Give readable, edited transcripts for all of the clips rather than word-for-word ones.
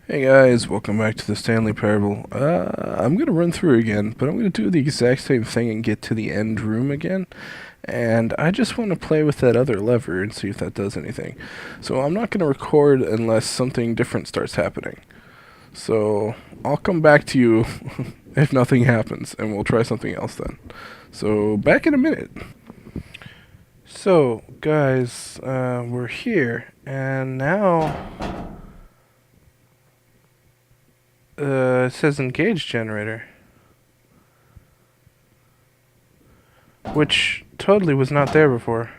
Hey guys, welcome back to the Stanley Parable. I'm gonna run through again, but I'm gonna do the exact same thing and get to the end room again. And I just want to play with that other lever and see if that does anything. So I'm not gonna record unless something different starts happening. So I'll come back to you if nothing happens, and we'll try something else then. So back in a minute. So guys, we're here, and now it says engage generator, which totally was not there before.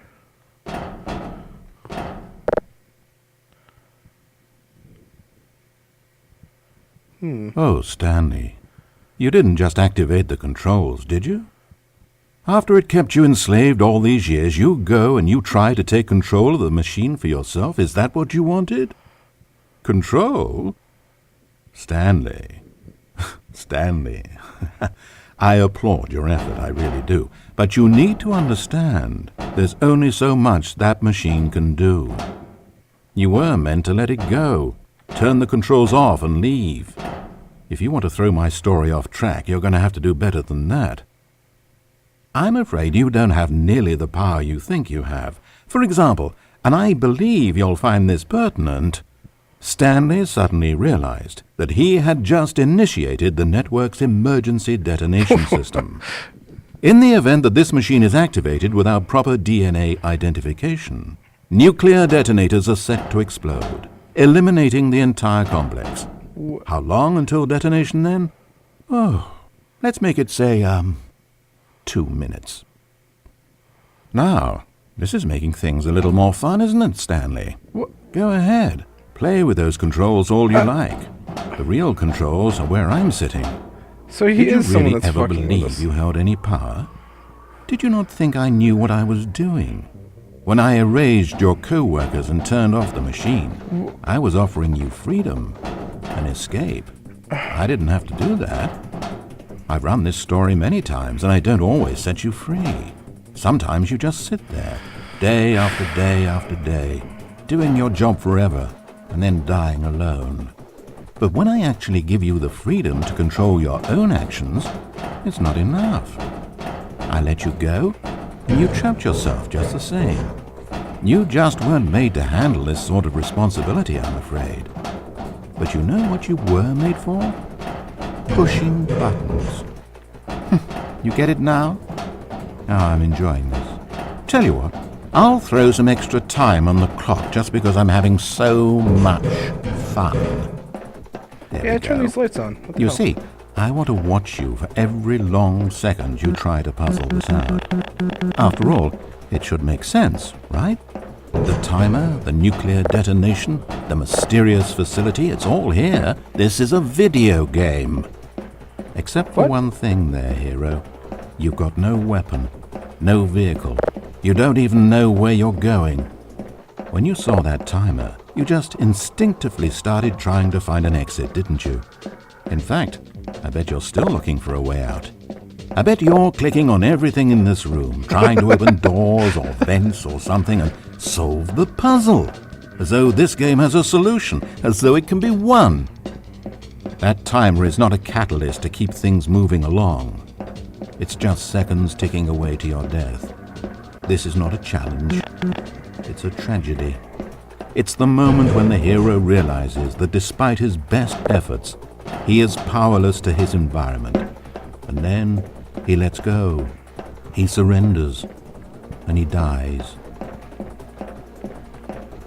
Oh, Stanley, you didn't just activate the controls, did you? After it kept you enslaved all these years, you go and you try to take control of the machine for yourself? Is that what you wanted? Control? Stanley. Stanley. I applaud your effort, I really do. But you need to understand, there's only so much that machine can do. You were meant to let it go. Turn the controls off and leave. If you want to throw my story off track, you're going to have to do better than that. I'm afraid you don't have nearly the power you think you have. For example, and I believe you'll find this pertinent, Stanley suddenly realized that he had just initiated the network's emergency detonation system. In the event that this machine is activated without proper DNA identification, nuclear detonators are set to explode, eliminating the entire complex. How long until detonation then? Oh, let's make it, say, 2 minutes. Now, this is making things a little more fun, isn't it, Stanley? Go ahead. Play with those controls all you like. The real controls are where I'm sitting. So he Did is you someone really that's ever fucking with believe us. you held any power? Did you not think I knew what I was doing? When I erased your co-workers and turned off the machine, I was offering you freedom, an escape. I didn't have to do that. I've run this story many times, and I don't always set you free. Sometimes you just sit there, day after day after day, doing your job forever, and then dying alone. But when I actually give you the freedom to control your own actions, it's not enough. I let you go, and you trapped yourself just the same. You just weren't made to handle this sort of responsibility, I'm afraid. But you know what you were made for? Pushing buttons. You get it now? Oh, I'm enjoying this. Tell you what, I'll throw some extra time on the clock just because I'm having so much fun. There Yeah, we turn go. these lights on. What the You hell? see, I want to watch you for every long second you try to puzzle this out. After all, it should make sense, right? The timer, the nuclear detonation, the mysterious facility, it's all here. This is a video game. Except for What? one thing there, hero. You've got no weapon, no vehicle. You don't even know where you're going. When you saw that timer, you just instinctively started trying to find an exit, didn't you? In fact, I bet you're still looking for a way out. I bet you're clicking on everything in this room, trying to open doors or vents or something and solve the puzzle. As though this game has a solution, as though it can be won. That timer is not a catalyst to keep things moving along. It's just seconds ticking away to your death. This is not a challenge. It's a tragedy. It's the moment when the hero realizes that despite his best efforts, he is powerless to his environment. And then he lets go. He surrenders. And he dies.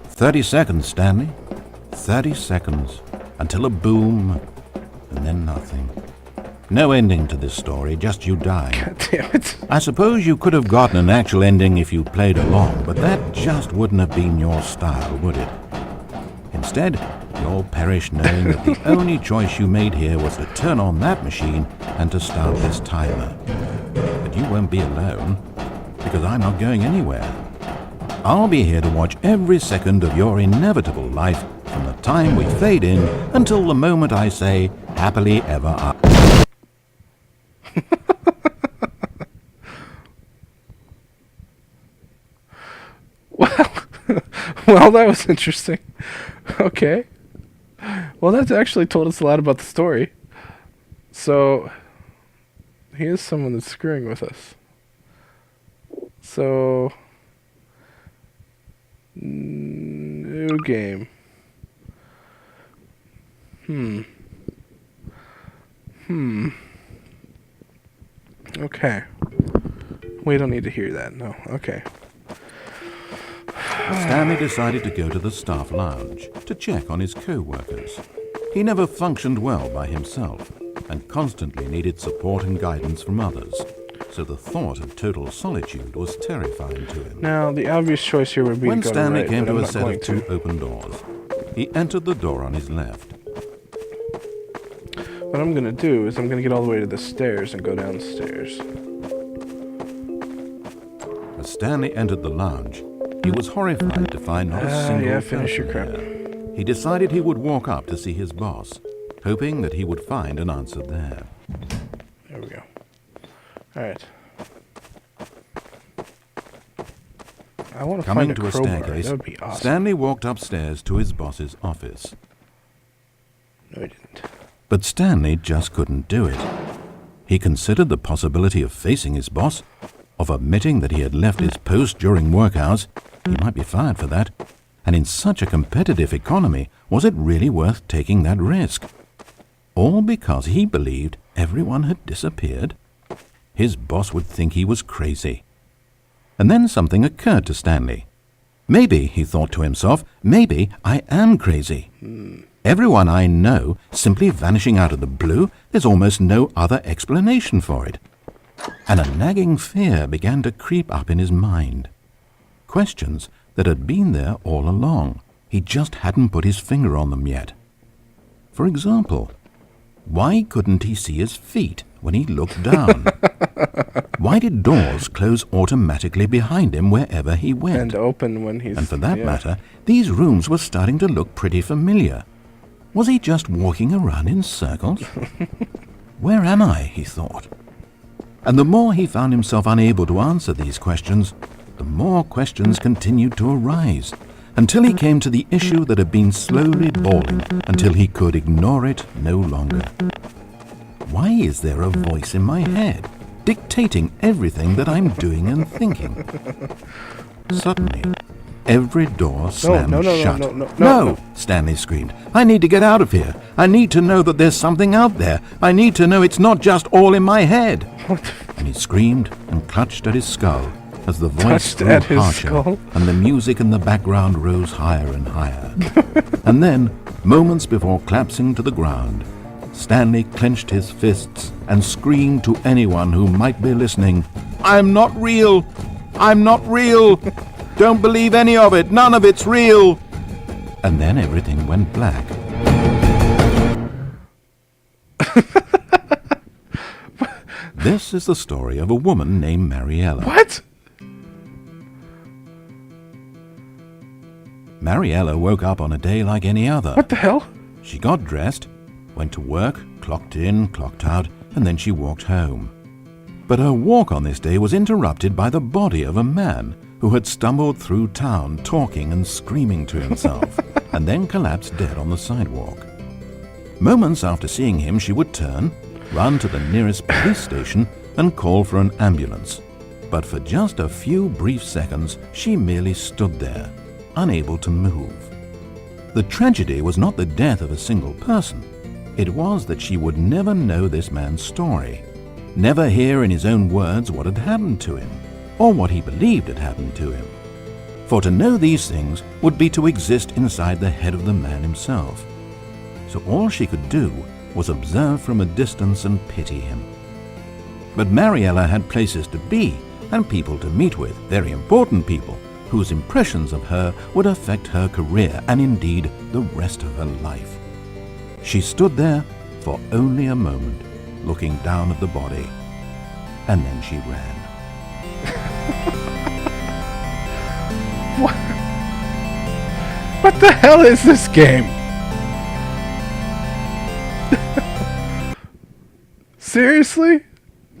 30 seconds, Stanley. 30 seconds. Until a boom, and then nothing. No ending to this story, just you dying. God damn it. I suppose you could have gotten an actual ending if you played along, but that just wouldn't have been your style, would it? Instead, you'll perish knowing that the only choice you made here was to turn on that machine and to start this timer. But you won't be alone, because I'm not going anywhere. I'll be here to watch every second of your inevitable life from the time we fade in until the moment I say, happily ever after. Well, that was interesting. Okay. Well, that's actually told us a lot about the story. So, he is someone that's screwing with us. So, new game. Okay. We don't need to hear that, no. Okay. Stanley decided to go to the staff lounge to check on his co-workers. He never functioned well by himself and constantly needed support and guidance from others, so the thought of total solitude was terrifying to him. Now, the obvious choice here would be When to go Stanley right, came but to I'm a not set going of two to. open doors, he entered the door on his left. What I'm going to do is I'm going to get all the way to the stairs and go downstairs. As Stanley entered the lounge, he was horrified to find not a single finish your person crap. there. He decided he would walk up to see his boss, hoping that he would find an answer there. There we go. Alright. I want to Coming find to a crowbar. staircase, That would be awesome. Stanley walked upstairs to his boss's office. No, I didn't. But Stanley just couldn't do it. He considered the possibility of facing his boss, of admitting that he had left his post during work hours. He might be fired for that. And in such a competitive economy, was it really worth taking that risk? All because he believed everyone had disappeared? His boss would think he was crazy. And then something occurred to Stanley. Maybe, he thought to himself, maybe I am crazy. Everyone I know simply vanishing out of the blue, there's almost no other explanation for it. And a nagging fear began to creep up in his mind. Questions that had been there all along. He just hadn't put his finger on them yet. For example, why couldn't he see his feet when he looked down? Why did doors close automatically behind him wherever he went? And open when he's... And for that matter, these rooms were starting to look pretty familiar. Was he just walking around in circles? Where am I, he thought. And the more he found himself unable to answer these questions, the more questions continued to arise, until he came to the issue that had been slowly boiling until he could ignore it no longer. Why is there a voice in my head, dictating everything that I'm doing and thinking? Suddenly, every door slammed shut. No, Stanley screamed. I need to get out of here. I need to know that there's something out there. I need to know it's not just all in my head. And he screamed and clutched at his skull as the voice grew harsher and the music in the background rose higher and higher. And then, moments before collapsing to the ground, Stanley clenched his fists and screamed to anyone who might be listening, I'm not real! I'm not real! Don't believe any of it! None of it's real! And then everything went black. This is the story of a woman named Mariella. What? Mariella woke up on a day like any other. What the hell? She got dressed, went to work, clocked in, clocked out, and then she walked home. But her walk on this day was interrupted by the body of a man who had stumbled through town talking and screaming to himself, and then collapsed dead on the sidewalk. Moments after seeing him, she would turn, run to the nearest police station, and call for an ambulance. But for just a few brief seconds, she merely stood there, unable to move. The tragedy was not the death of a single person. It was that she would never know this man's story, never hear in his own words what had happened to him, or what he believed had happened to him. For to know these things would be to exist inside the head of the man himself. So all she could do was observe from a distance and pity him. But Mariella had places to be and people to meet with, very important people, whose impressions of her would affect her career and indeed the rest of her life. She stood there for only a moment, looking down at the body, and then she ran. What the hell is this game? Seriously?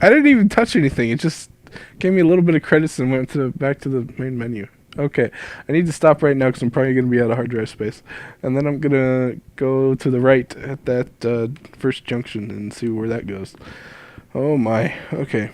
I didn't even touch anything. It just gave me a little bit of credits and went back to the main menu. Okay, I need to stop right now because I'm probably going to be out of hard drive space. And then I'm going to go to the right at that first junction and see where that goes. Oh my, okay.